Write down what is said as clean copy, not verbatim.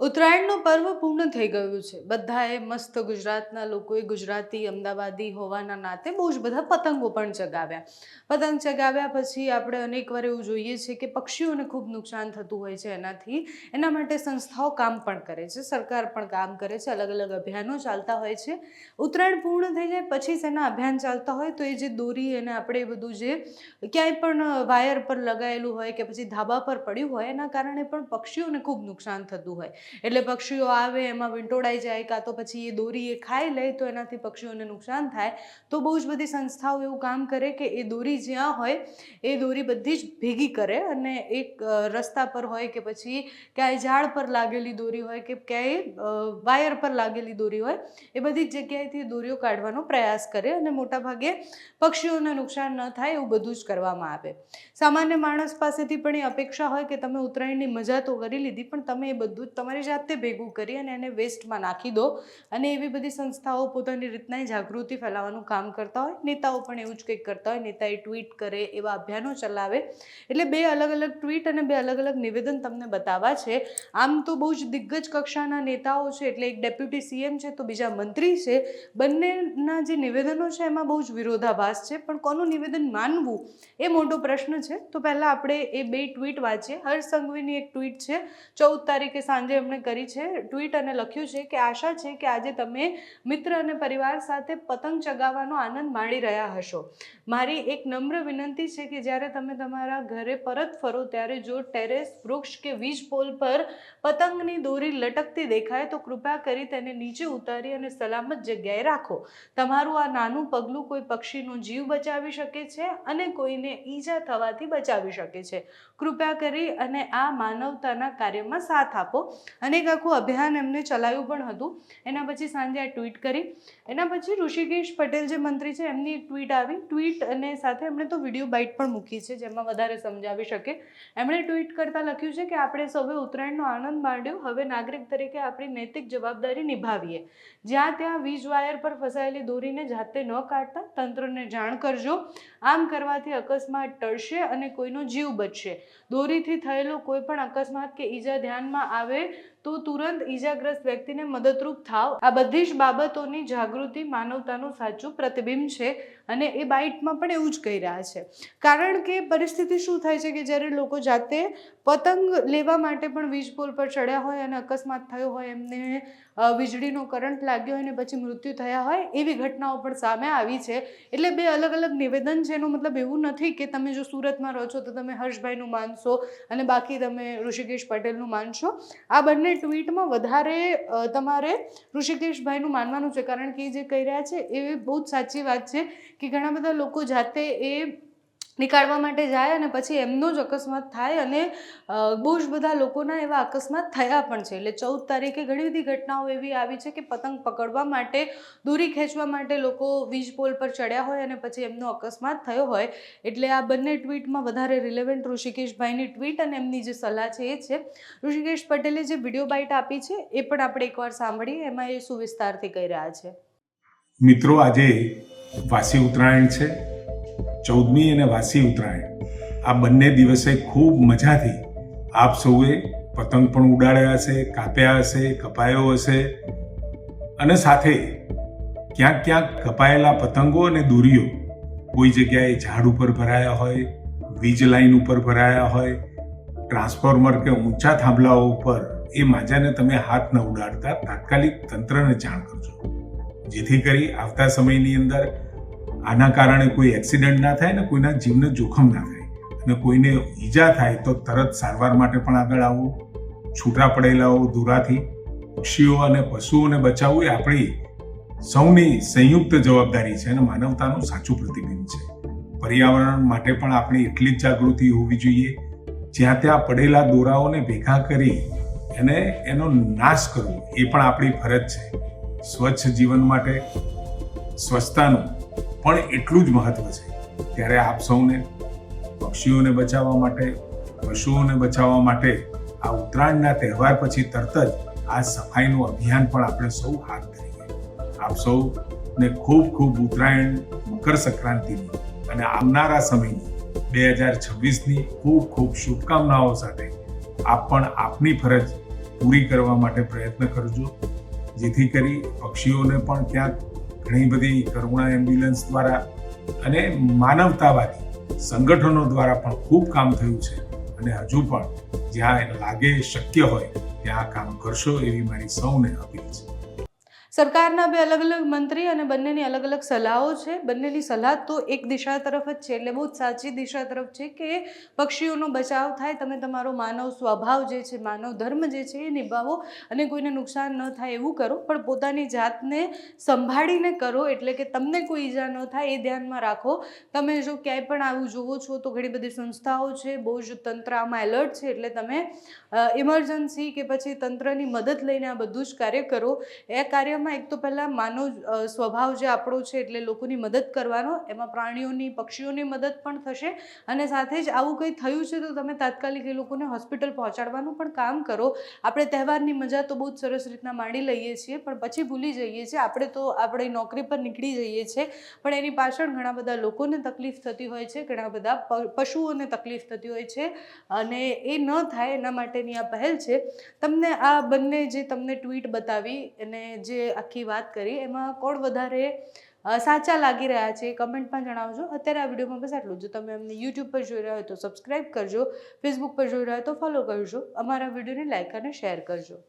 ઉત્તરાયણનું પર્વ પૂર્ણ થઈ ગયું છે. બધાએ મસ્ત ગુજરાતના લોકોએ ગુજરાતી અમદાવાદી હોવાના નાતે બહુ જ બધા પતંગો પણ ચગાવ્યા. પતંગ ચગાવ્યા પછી આપણે અનેકવાર એવું જોઈએ છે કે પક્ષીઓને ખૂબ નુકસાન થતું હોય છે એનાથી. એના માટે સંસ્થાઓ કામ પણ કરે છે, સરકાર પણ કામ કરે છે, અલગ અલગ અભિયાનો ચાલતા હોય છે. ઉત્તરાયણ પૂર્ણ થઈ જાય પછી એના અભિયાન ચાલતા હોય તો એ જે દોરી અને આપણે એ બધું જે ક્યાંય પણ વાયર પર લગાવેલું હોય કે પછી ધાબા પર પડ્યું હોય એના કારણે પણ પક્ષીઓને ખૂબ નુકસાન થતું હોય. એટલે પક્ષીઓ આવે એમાં વીંટોળાઈ જાય કાં તો પછી એ દોરી એ ખાઈ લે તો એનાથી પક્ષીઓને નુકસાન થાય. તો બહુ જ બધી સંસ્થાઓ એવું કામ કરે કે એ દોરી જ્યાં હોય એ દોરી બધી જ ભેગી કરે અને એક રસ્તા પર હોય કે પછી ક્યાંય ઝાડ પર લાગેલી દોરી હોય કે ક્યાંય વાયર પર લાગેલી દોરી હોય એ બધી જ જગ્યાએથી દોરીઓ કાઢવાનો પ્રયાસ કરે અને મોટાભાગે પક્ષીઓને નુકસાન ન થાય એવું બધું જ કરવામાં આવે. સામાન્ય માણસ પાસેથી પણ એ અપેક્ષા હોય કે તમે ઉત્તરાયણની મજા તો કરી લીધી પણ તમે એ બધું જ તમારી જાતે ભેગું કરી અને એને વેસ્ટમાં નાખી દો. અને એવી બધી સંસ્થાઓ પોતાની રીતના જાગૃતિ ફેલાવવાનું કામ કરતા હોય. નેતાઓ પણ એવું જ કંઈક કરતા હોય. નેતાએ ટ્વીટ કરે, એવા અભિયાનો ચલાવે. એટલે બે અલગ અલગ ટ્વીટ અને બે અલગ અલગ નિવેદન તમને બતાવવા છે. આમ તો બહુ જ દિગ્ગજ કક્ષાના નેતાઓ છે, એટલે એક ડેપ્યુટી સીએમ છે તો બીજા મંત્રી છે. બંનેના જે નિવેદનો છે એમાં બહુ જ વિરોધાભાસ છે, પણ કોનું નિવેદન માનવું એ મોટો પ્રશ્ન છે. તો પહેલાં આપણે એ બે ટ્વીટ વાંચીએ. હર્ષ સંઘવીની એક ટ્વીટ છે, 14 તારીખે સાંજે એમણે કરી છે ટ્વીટ અને લખ્યું છે કે આશા છે કે આજે તમે મિત્ર અને પરિવાર સાથે પતંગ ચગાવવાનો આનંદ માણી રહ્યા હશો. મારી એક નમ્ર વિનંતી છે કે જ્યારે તમે તમારા ઘરે પરત ફરો ત્યારે જો ટેરેસ, વૃક્ષ કે વીજ પોલ પર પતંગની દોરી લટકતી દેખાય તો કૃપા કરી તેને નીચે ઉતારી અને સલામત જગ્યાએ રાખો. તમારું આ નાનું પગલું કોઈ પક્ષીનો જીવ બચાવી શકે છે અને કોઈને ઈજા થવાથી બચાવી શકે છે. કૃપા કરી અને આ માનવતાના કાર્યમાં સાથ આપો. અને એક આખું અભિયાન એમને ચલાવ્યું પણ હતું. એના પછી સાંજે આ ટ્વીટ કરી. એના પછી ઋષિકેશ પટેલ જે મંત્રી છે એમની એક ટ્વીટ આવી. ટ્વીટ અને સાથે એમણે તો વિડીયો બાઇટ પણ મૂકી છે જેમાં વધારે સમજાવી શકે. એમણે ટ્વીટ કરતાં લખ્યું છે કે આપણે સૌએ ઉત્તરાયણનો આનંદ માણ્યો. હવે નાગરિક તરીકે આપણી નૈતિક જવાબદારી નિભાવીએ. જ્યાં ત્યાં વીજ વાયર પર ફસાયેલી દોરીને જાતે ન કાઢતા તંત્રને જાણ કરજો. આમ કરવાથી અકસ્માત ટળશે અને કોઈનો જીવ બચશે. દોરીથી થયેલો કોઈ પણ અકસ્માત કે ઈજા ધ્યાનમાં આવે તો તુરંત ઈજાગ્રસ્ત વ્યક્તિને મદદરૂપ થાવ. આ બધી જ બાબતોની જાગૃતિ માનવતાનું સાચું પ્રતિબિંબ છે. અને એ બાઇટમાં પણ એવું જ કહી રહ્યા છે. કારણ કે પરિસ્થિતિ શું થાય છે કે જ્યારે લોકો જાતે પતંગ લેવા માટે પણ વીજ પોલ પર ચડ્યા હોય અને અકસ્માત થયો હોય, એમને વીજળીનો કરંટ લાગ્યો હોય અને પછી મૃત્યુ થયા હોય, એવી ઘટનાઓ પણ સામે આવી છે. એટલે બે અલગ અલગ નિવેદન છે. એનો મતલબ એવું નથી કે તમે જો સુરતમાં રહો છો તો તમે હર્ષભાઈનું માનશો અને બાકી તમે ઋષિકેશ પટેલનું માનશો. આ બંને ટ્વીટમાં વધારે તમારે ઋષિકેશભાઈનું માનવાનું છે, કારણ કે એ જે કહી રહ્યા છે એ બહુ જ સાચી વાત છે કે ઘણા બધા લોકો જાતે એ નીકાળવા માટે જાય અને પછી એમનો જ અકસ્માત થાય અને બહુ જ બધા લોકોના એવા અકસ્માત થયા પણ છે. એટલે 14 તારીખે ઘણી બધી ઘટનાઓ એવી આવી છે કે પતંગ પકડવા માટે, દોરી ખેંચવા માટે લોકો વીજ પોલ પર ચડ્યા હોય અને પછી એમનો અકસ્માત થયો હોય. એટલે આ બંને ટ્વીટમાં વધારે રિલેવન્ટ ઋષિકેશભાઈની ટ્વીટ અને એમની જે સલાહ છે એ છે. ઋષિકેશ પટેલે જે વિડીયો બાઇટ આપી છે એ પણ આપણે એકવાર સાંભળીએ. એમાં એ સુવિસ્તારથી કહી રહ્યા છે. મિત્રો, આજે વાસી ઉત્તરાયણ છે. 14મી અને વાસી ઉત્તરાયણ, આ બંને દિવસે ખૂબ મજાથી આપ સૌએ પતંગ પણ ઉડાડ્યા હશે, કાપ્યા હશે, કપાયો હશે. અને સાથે ક્યાંક ક્યાંક કપાયેલા પતંગો અને દોરીઓ કોઈ જગ્યાએ ઝાડ ઉપર ભરાયા હોય, વીજ લાઈન ઉપર ભરાયા હોય, ટ્રાન્સફોર્મર કે ઊંચા થાંભલાઓ ઉપર, એ માજાને તમે હાથ ન ઉડાડતા તાત્કાલિક તંત્રને જાણ કરજો, જેથી કરી આવતા સમયની અંદર આના કારણે કોઈ એક્સિડન્ટ ના થાય ને કોઈના જીવને જોખમ ના થાય. અને કોઈને ઈજા થાય તો તરત સારવાર માટે પણ આગળ આવવું. છૂટા પડેલાઓ દોરાથી પક્ષીઓ અને પશુઓને બચાવવું એ આપણી સૌની સંયુક્ત જવાબદારી છે અને માનવતાનું સાચું પ્રતિબિંબ છે. પર્યાવરણ માટે પણ આપણી એટલી જ જાગૃતિ હોવી જોઈએ. જ્યાં ત્યાં પડેલા દોરાઓને ભેગા કરી એનો નાશ કરવો એ પણ આપણી ફરજ છે. સ્વચ્છ જીવન માટે સ્વચ્છતાનું પણ એટલું જ મહત્વ છે. ત્યારે આપ સૌને પક્ષીઓને બચાવવા માટે, પશુઓને બચાવવા માટે આ ઉત્તરાયણના તહેવાર પછી તરત જ આ સફાઈનું અભિયાન પણ આપણે સૌ હાથ ધરીએ. આપ સૌને ખૂબ ખૂબ ઉત્તરાયણ, મકર સંક્રાંતિની અને આવનારા સમયની 2026ની ખૂબ ખૂબ શુભકામનાઓ સાથે આપ પણ આપની ફરજ પૂરી કરવા માટે પ્રયત્ન કરજો, જેથી કરી પક્ષીઓને પણ ક્યાંક ઘણી બધી કરુણા એમ્બ્યુલન્સ દ્વારા અને માનવતાવાદી સંગઠનો દ્વારા પણ ખૂબ કામ થયું છે અને હજુ પણ જ્યાં લાગે શક્ય હોય ત્યાં આ કામ કરશો એવી મારી સૌને અપીલ છે. સરકારના બે અલગ અલગ મંત્રી અને બંનેની અલગ અલગ સલાહો છે. બંનેની સલાહ તો એક દિશા તરફ જ છે, એટલે બહુ જ સાચી દિશા તરફ છે કે પક્ષીઓનો બચાવ થાય. તમે તમારો માનવ સ્વભાવ જે છે, માનવ ધર્મ જે છે એ નિભાવો અને કોઈને નુકસાન ન થાય એવું કરો, પણ પોતાની જાતને સંભાળીને કરો, એટલે કે તમને કોઈ ઈજા ન થાય એ ધ્યાનમાં રાખો. તમે જો ક્યાંય પણ આવું જોવો છો તો ઘણી બધી સંસ્થાઓ છે, બહુ જ તંત્ર આમાં એલર્ટ છે, એટલે તમે ઇમરજન્સી કે પછી તંત્રની મદદ લઈને આ બધું જ કાર્ય કરો. એ કાર્ય એક તો પહેલાં માનવ સ્વભાવ જે આપણો છે એટલે લોકોની મદદ કરવાનો, એમાં પ્રાણીઓની પક્ષીઓની મદદ પણ થશે અને સાથે જ આવું કંઈ થયું છે તો તમે તાત્કાલિક એ લોકોને હોસ્પિટલ પહોંચાડવાનું પણ કામ કરો. આપણે તહેવારની મજા તો બહુ જ સરસ રીતના માણી લઈએ છીએ, પણ પછી ભૂલી જઈએ છીએ. આપણે તો આપણી નોકરી પર નીકળી જઈએ છીએ, પણ એની પાછળ ઘણા બધા લોકોને તકલીફ થતી હોય છે, ઘણા બધા પશુઓને તકલીફ થતી હોય છે, અને એ ન થાય એના માટેની આ પહેલ છે. તમને આ બંને જે તમને ટ્વીટ બતાવી અને જે આખી વાત કરી એમાં કોણ વધારે સાચા લાગી રહ્યા છે એ કમેન્ટમાં જણાવજો. અત્યારે આ વિડીયોમાં બસ આટલું. જો તમે અમને યુટ્યુબ પર જોઈ રહ્યા હોય તો સબસ્ક્રાઈબ કરજો, ફેસબુક પર જોઈ રહ્યા હોય તો ફોલો કરજો, અમારા વિડીયોને લાઈક અને શેર કરજો.